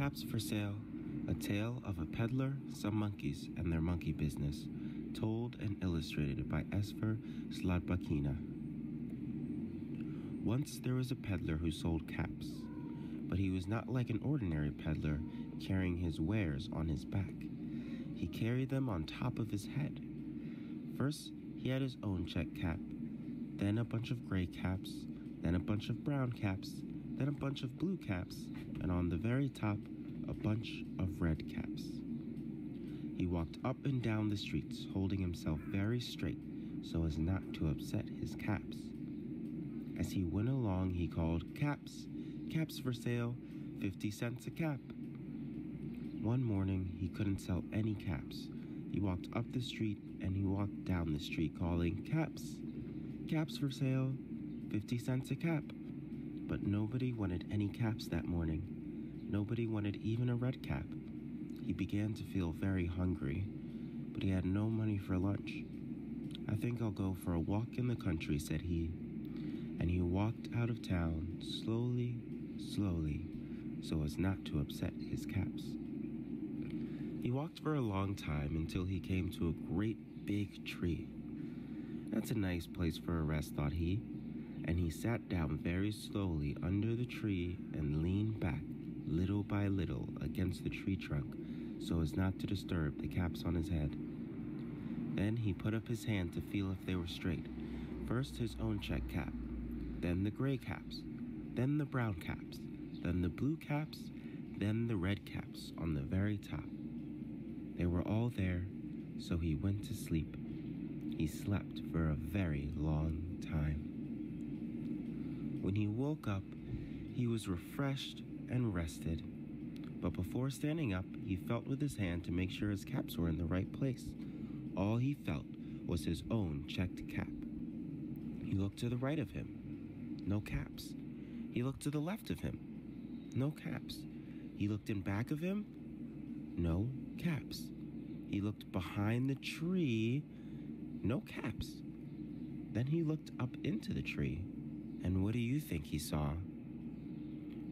Caps for Sale, a tale of a peddler, some monkeys, and their monkey business, told and illustrated by Esfer Slotbakina. Once there was a peddler who sold caps, but he was not like an ordinary peddler carrying his wares on his back. He carried them on top of his head. First, he had his own check cap, then a bunch of gray caps, then a bunch of brown caps, then a bunch of blue caps, and on the very top, a bunch of red caps. He walked up and down the streets, holding himself very straight so as not to upset his caps. As he went along, he called, "Caps! Caps for sale, 50 cents a cap." One morning, he couldn't sell any caps. He walked up the street and he walked down the street calling, "Caps! Caps for sale, 50 cents a cap." But nobody wanted any caps that morning. Nobody wanted even a red cap. He began to feel very hungry, but he had no money for lunch. "I think I'll go for a walk in the country," said he. And he walked out of town slowly, so as not to upset his caps. He walked for a long time until he came to a great big tree. "That's a nice place for a rest," thought he, and he sat down very slowly under the tree and leaned back little by little against the tree trunk so as not to disturb the caps on his head. Then he put up his hand to feel if they were straight. First his own check cap, then the gray caps, then the brown caps, then the blue caps, then the red caps on the very top. They were all there, so he went to sleep. He slept for a very long time. When he woke up, he was refreshed and rested. But before standing up, he felt with his hand to make sure his caps were in the right place. All he felt was his own checked cap. He looked to the right of him. No caps. He looked to the left of him. No caps. He looked in back of him. No caps. He looked behind the tree. No caps. Then he looked up into the tree. And what do you think he saw?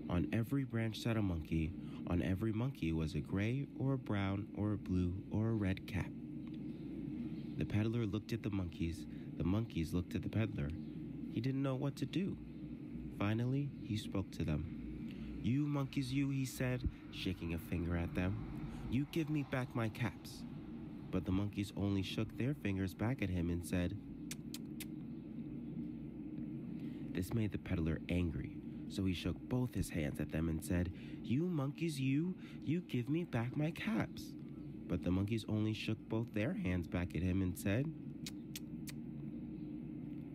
On every branch sat a monkey. On every monkey was a gray or a brown or a blue or a red cap. The peddler looked at the monkeys. The monkeys looked at the peddler. He didn't know what to do. Finally, he spoke to them. "You monkeys, you," he said, shaking a finger at them. "You give me back my caps." But the monkeys only shook their fingers back at him and said, This made the peddler angry, so he shook both his hands at them and said, "You monkeys, you give me back my caps." But the monkeys only shook both their hands back at him and said,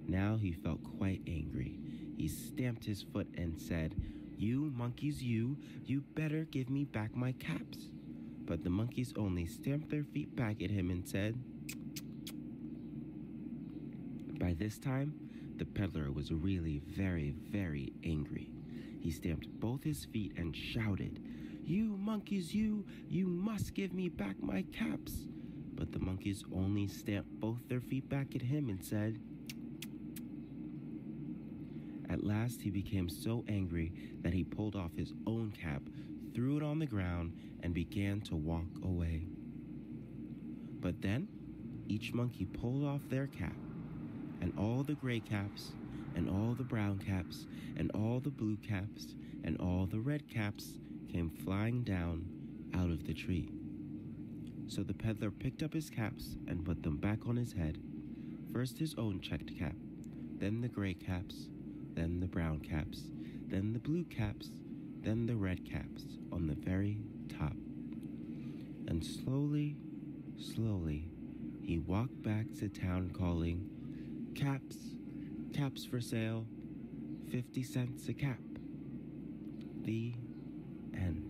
Now he felt quite angry. He stamped his foot and said, "You monkeys, you better give me back my caps." But the monkeys only stamped their feet back at him and said, By this time, the peddler was really very, very angry. He stamped both his feet and shouted, "You monkeys, you must give me back my caps." But the monkeys only stamped both their feet back at him and said, At last he became so angry that he pulled off his own cap, threw it on the ground, and began to walk away. But then each monkey pulled off their cap, and all the gray caps, and all the brown caps, and all the blue caps, and all the red caps came flying down out of the tree. So the peddler picked up his caps and put them back on his head. First his own checked cap, then the gray caps, then the brown caps, then the blue caps, then the red caps on the very top. And slowly, he walked back to town calling, "Caps, caps for sale, 50 cents a cap." The end.